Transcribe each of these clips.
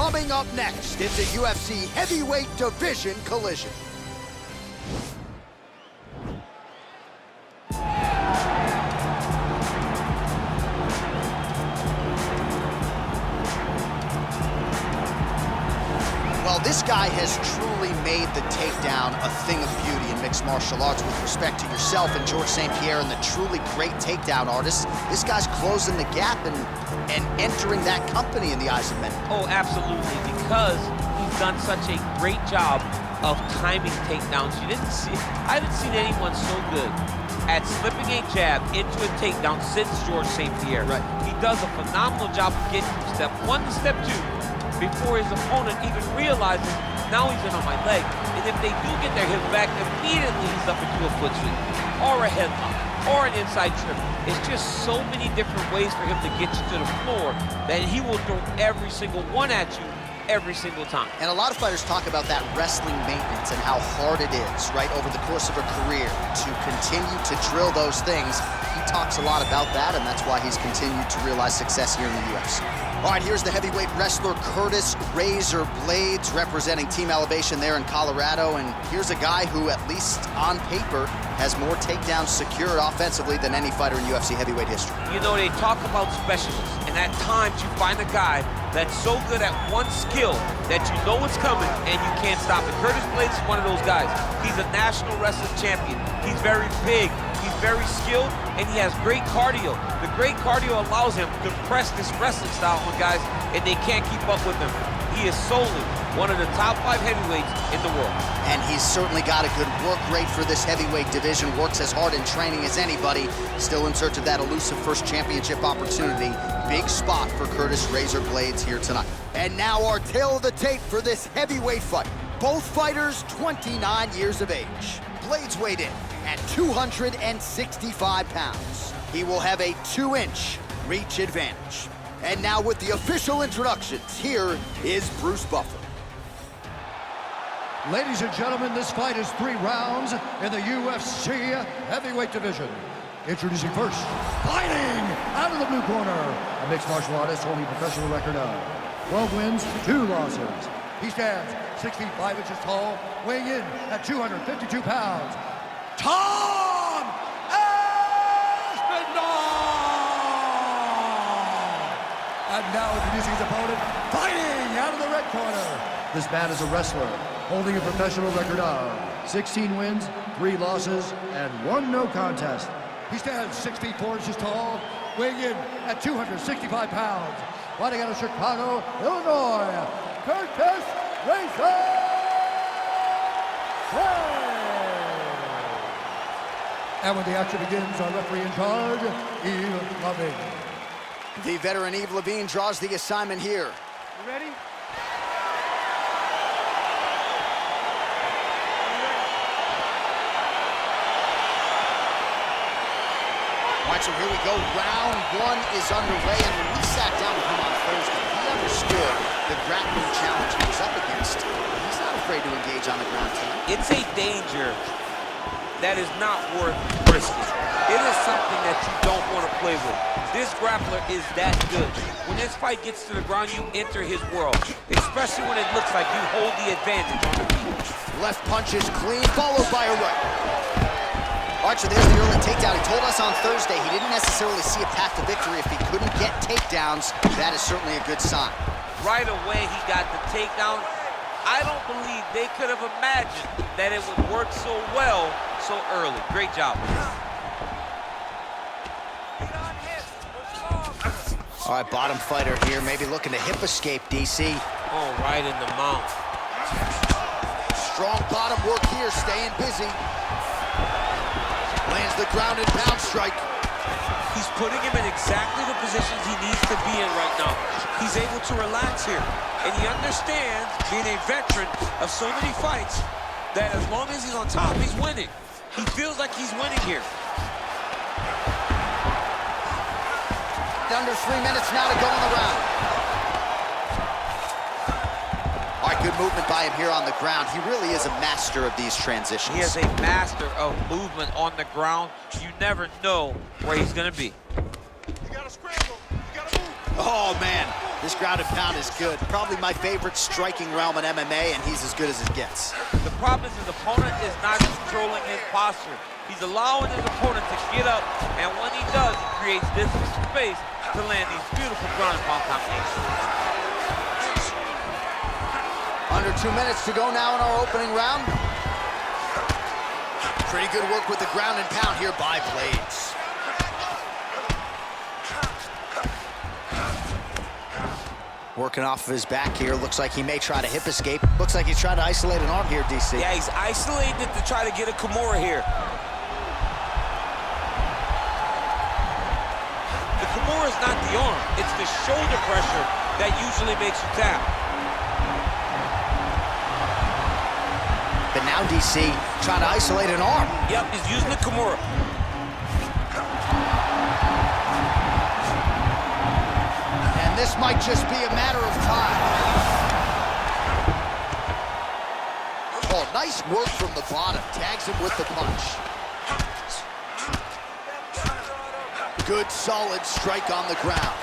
Coming up next, it's a UFC heavyweight division collision. Well, this guy has truly made the takedown a thing of beauty in mixed martial arts. With respect to yourself and George St. Pierre and the truly great takedown artists, this guy's closing the gap and entering that company in the eyes of many. Oh, absolutely, because he's done such a great job of timing takedowns. I haven't seen anyone so good at slipping a jab into a takedown since George St. Pierre. Right. He does a phenomenal job of getting from step one to step two before his opponent even realizes now he's in on my leg. And if they do get their hips back, immediately he's up into a foot sweep or a headlock or an inside trip. It's just so many different ways for him to get you to the floor that he will throw every single one at you every single time. And a lot of fighters talk about that wrestling maintenance and how hard it is, right, over the course of a career to continue to drill those things. He talks a lot about that, and that's why he's continued to realize success here in the UFC. All right, here's the heavyweight wrestler Curtis "Razor" Blaydes representing Team Elevation there in Colorado. And here's a guy who, at least on paper, has more takedowns secured offensively than any fighter in UFC heavyweight history. You know, they talk about specialists, and at times you find a guy that's so good at one skill that you know it's coming and you can't stop it. Curtis Blaydes is one of those guys. He's a national wrestling champion. He's very big, he's very skilled, and he has great cardio. The great cardio allows him to press this wrestling style on guys, and they can't keep up with him. He is solely one of the top 5 heavyweights in the world. And he's certainly got a good work rate for this heavyweight division, works as hard in training as anybody, still in search of that elusive first championship opportunity. Big spot for Curtis "Razor" Blaydes here tonight. And now our tale of the tape for this heavyweight fight. Both fighters 29 years of age. Blaydes weighed in at 265 pounds. He will have a 2-inch reach advantage. And now with the official introductions, here is Bruce Buffer. Ladies and gentlemen, this fight is 3 rounds in the UFC heavyweight division. Introducing first, fighting out of the blue corner, a mixed martial artist holding a professional record of 12 wins, 2 losses. He stands 6 feet 5 inches tall, weighing in at 252 pounds. Tom Aspinall! And now introducing his opponent, fighting out of the red corner. This man is a wrestler, holding a professional record of 16 wins, 3 losses, and 1 no contest. He stands 6 feet 4 inches tall, weighing in at 265 pounds. Fighting out of Chicago, Illinois, Curtis "Razor" Blaydes. And when the action begins, our referee in charge, Eve Loving. The veteran Eve Levine draws the assignment here. You ready? All right, so here we go. Round 1 is underway, and when we sat down with him on Thursday, he understood the grappling challenge he was up against. He's not afraid to engage on the ground tonight. It's a danger that is not worth risking. It is something that you don't want to play with. This grappler is that good. When this fight gets to the ground, you enter his world, especially when it looks like you hold the advantage on the feet. Left punch is clean, followed by a right. All right, so there's the early takedown. He told us on Thursday he didn't necessarily see a path to victory if he couldn't get takedowns. That is certainly a good sign. Right away, he got the takedown. I don't believe they could have imagined that it would work so well so early. Great job. All right, bottom fighter here, maybe looking to hip escape, DC. Oh, right in the mouth. Strong bottom work here, staying busy. Lands the ground and pound strike. He's putting him in exactly the positions he needs to be in right now. He's able to relax here. And he understands, being a veteran of so many fights, that as long as he's on top, he's winning. He feels like he's winning here. Under 3 minutes now to go in the round. All right, good movement by him here on the ground. He really is a master of these transitions. He is a master of movement on the ground. You never know where he's going to be. You got to scramble. You got to move. Oh, man. This ground and pound is good. Probably my favorite striking realm in MMA, and he's as good as it gets. The problem is his opponent is not controlling his posture. He's allowing his opponent to get up, and when he does, he creates distance and space to land these beautiful ground and pound combinations. Under 2 minutes to go now in our opening round. Pretty good work with the ground and pound here by Blaydes. Working off of his back here. Looks like he may try to hip escape. Looks like he's trying to isolate an arm here, DC. Yeah, he's isolating it to try to get a Kimura here. The Kimura is not the arm. It's the shoulder pressure that usually makes you tap. But now DC trying to isolate an arm. Yep, he's using the Kimura. This might just be a matter of time. Oh, nice work from the bottom. Tags him with the punch. Good, solid strike on the ground.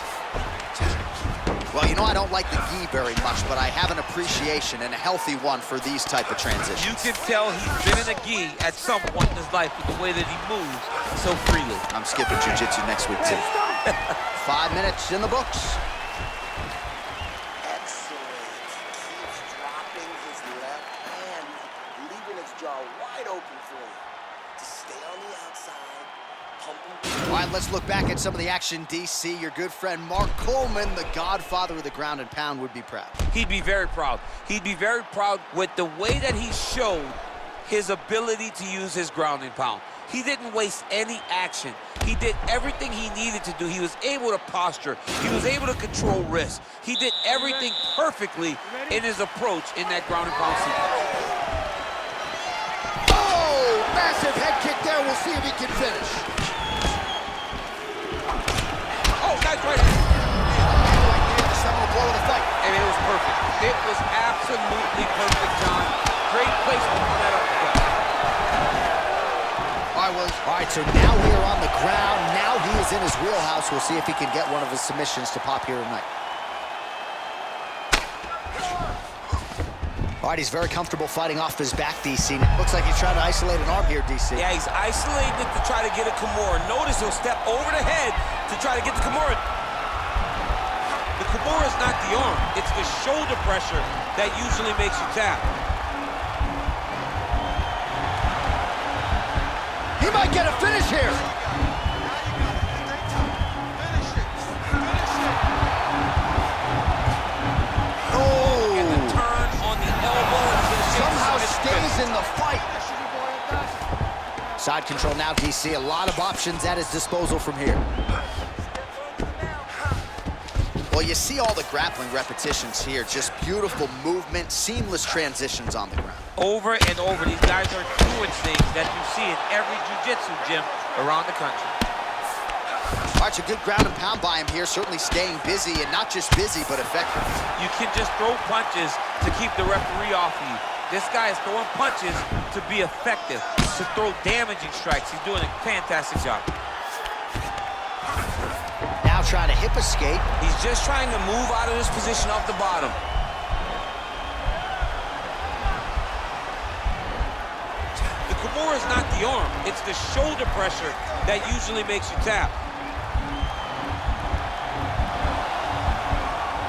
Well, you know, I don't like the gi very much, but I have an appreciation and a healthy one for these type of transitions. You can tell he's been in a gi at some point in his life with the way that he moves so freely. I'm skipping jiu-jitsu next week, too. 5 minutes in the books. Wide open for him to stay on the outside, pump him. All right, let's look back at some of the action, DC. Your good friend Mark Coleman, the godfather of the ground and pound, would be proud. He'd be very proud. He'd be very proud with the way that he showed his ability to use his ground and pound. He didn't waste any action. He did everything he needed to do. He was able to posture. He was able to control wrist. He did everything perfectly in his approach in that ground and pound sequence. Massive head kick there. We'll see if he can finish. Oh, nice right hand. The seminal blow of the fight. And it was perfect. It was absolutely perfect, John. Great placement on that uppercut. All right, so now we are on the ground. Now he is in his wheelhouse. We'll see if he can get one of his submissions to pop here tonight. All right, he's very comfortable fighting off his back, DC. Looks like he's trying to isolate an arm here, DC. Yeah, he's isolating it to try to get a Kimura. Notice he'll step over the head to try to get the Kimura. The Kimura is not the arm. It's the shoulder pressure that usually makes you tap. He might get a finish here. In the fight. Side control now, DC. A lot of options at his disposal from here. Well, you see all the grappling repetitions here. Just beautiful movement, seamless transitions on the ground. Over and over, these guys are doing things that you see in every jiu-jitsu gym around the country. All right, a good ground and pound by him here. Certainly staying busy, and not just busy, but effective. You can just throw punches to keep the referee off of you. This guy is throwing punches to be effective, to throw damaging strikes. He's doing a fantastic job. Now trying to hip escape. He's just trying to move out of this position off the bottom. The Kimura is not the arm. It's the shoulder pressure that usually makes you tap.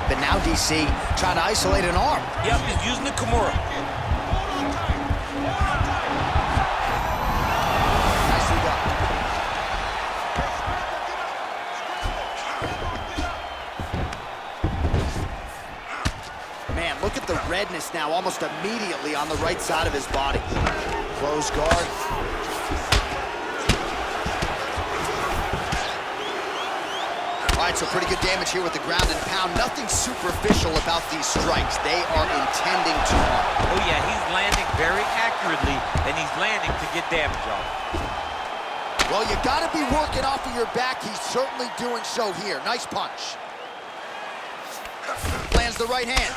But now DC trying to isolate an arm. Yep, he's using the Kimura. Nicely done. Man, look at the redness now almost immediately on the right side of his body. Close guard. All right, so pretty good damage here with the ground and pound. Nothing superficial about these strikes. They are intending to harm. Oh, yeah, he's landing very accurately, and he's landing to get damage off. Well, you got to be working off of your back. He's certainly doing so here. Nice punch. Lands the right hand.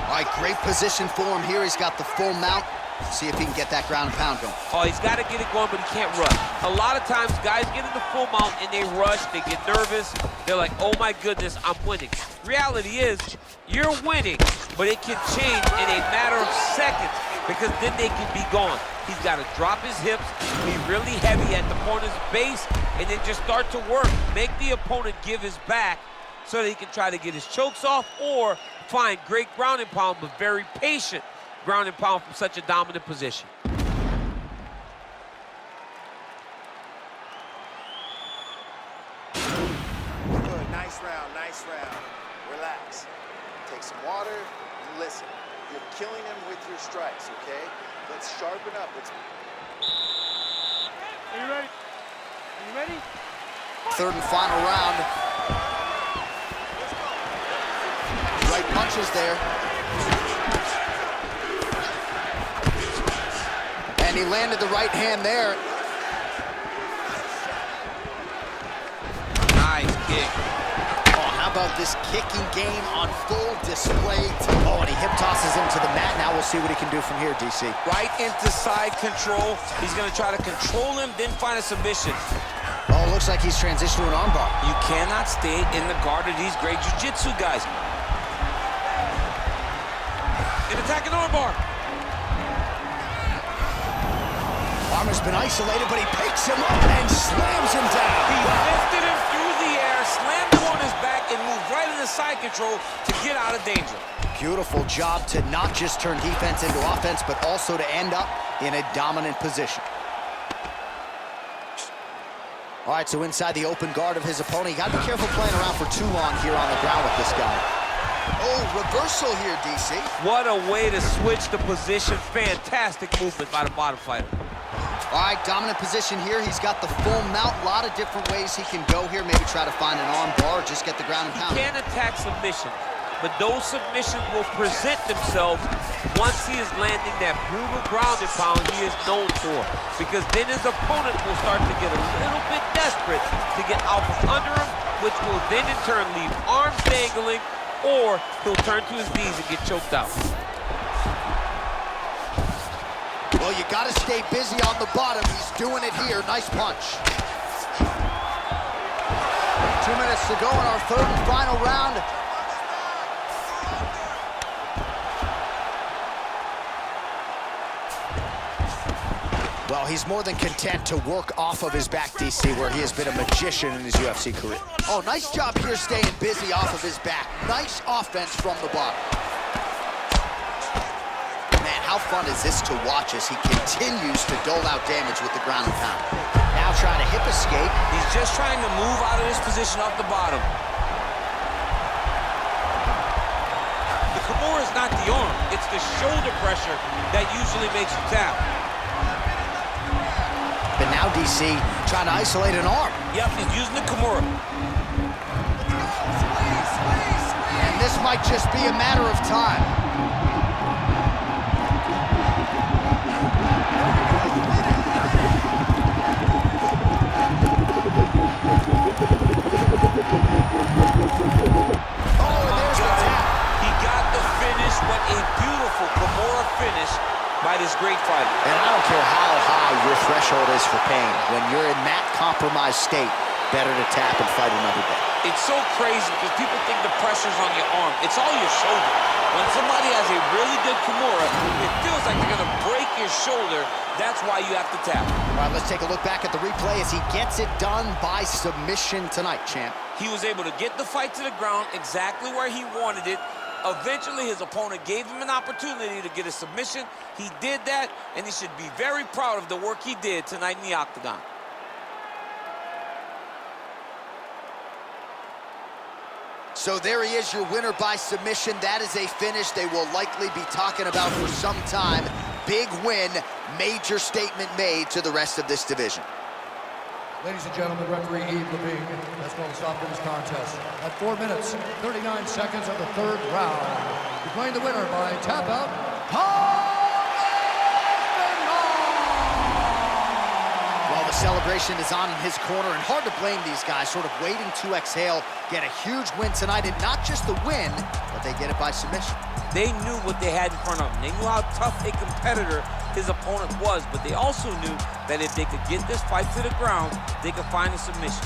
All right, great position for him here. He's got the full mount. See if he can get that ground and pound going. Oh, he's got to get it going, but he can't rush. A lot of times, guys get in the full mount and they rush, they get nervous. They're like, oh my goodness, I'm winning. Reality is, you're winning, but it can change in a matter of seconds because then they can be gone. He's got to drop his hips, be really heavy at the opponent's base, and then just start to work. Make the opponent give his back so that he can try to get his chokes off or find great ground and pound, but very patient ground and pound from such a dominant position. Good, nice round, nice round. Relax. Take some water and listen. You're killing him with your strikes, okay? Let's sharpen up. Let's... Are you ready? Are you ready? Third and final round. Right punches there. And he landed the right hand there. Nice kick. Oh, how about this kicking game on full display? Oh, and he hip tosses him to the mat. Now we'll see what he can do from here, DC. Right into side control. He's going to try to control him, then find a submission. Oh, looks like he's transitioned to an armbar. You cannot stay in the guard of these great jiu-jitsu guys. An attacking armbar. Arm has been isolated, but he picks him up and slams him down. He lifted him through the air, slammed him on his back, and moved right into side control to get out of danger. Beautiful job to not just turn defense into offense, but also to end up in a dominant position. All right, so inside the open guard of his opponent, you got to be careful playing around for too long here on the ground with this guy. Oh, reversal here, DC. What a way to switch the position. Fantastic movement by the bottom fighter. All right, dominant position here. He's got the full mount. A lot of different ways he can go here. Maybe try to find an arm bar or just get the ground and pound. He can attack submission, but those submissions will present themselves once he is landing that brutal ground and pound he is known for. Because then his opponent will start to get a little bit desperate to get out from under him, which will then in turn leave arms dangling, or he'll turn to his knees and get choked out. Well, you got to stay busy on the bottom. He's doing it here. Nice punch. 2 minutes to go in our third and final round. Well, he's more than content to work off of his back, DC, where he has been a magician in his UFC career. Oh, nice job here staying busy off of his back. Nice offense from the bottom. Man, how fun is this to watch as he continues to dole out damage with the ground and pound. Now trying to hip escape. He's just trying to move out of this position off the bottom. The Kimura is not the arm. It's the shoulder pressure that usually makes you tap. But now DC trying to isolate an arm. Yep, he's using the Kimura. And this might just be a matter of time. Oh, and there's the tap. He got the finish. What a beautiful Kimura finish by this great fighter. And I don't care how high your threshold is for pain. When you're in that compromised state, better to tap and fight another day. It's so crazy because people think the pressure's on your arm. It's all your shoulder. When somebody has a really good Kimura, it feels like they're going to break your shoulder. That's why you have to tap. All right, let's take a look back at the replay as he gets it done by submission tonight, champ. He was able to get the fight to the ground exactly where he wanted it. Eventually, his opponent gave him an opportunity to get a submission. He did that, and he should be very proud of the work he did tonight in the octagon. So there he is, your winner by submission. That is a finish they will likely be talking about for some time. Big win, major statement made to the rest of this division. Ladies and gentlemen, referee Yves Levine has called a stop to this contest at 4 minutes, 39 seconds of the third round. Declaring the winner by tap out, Well, the celebration is on in his corner, and hard to blame these guys, sort of waiting to exhale, get a huge win tonight, and not just the win, but they get it by submission. They knew what they had in front of them. They knew how tough a competitor his opponent was, but they also knew that if they could get this fight to the ground, they could find a submission.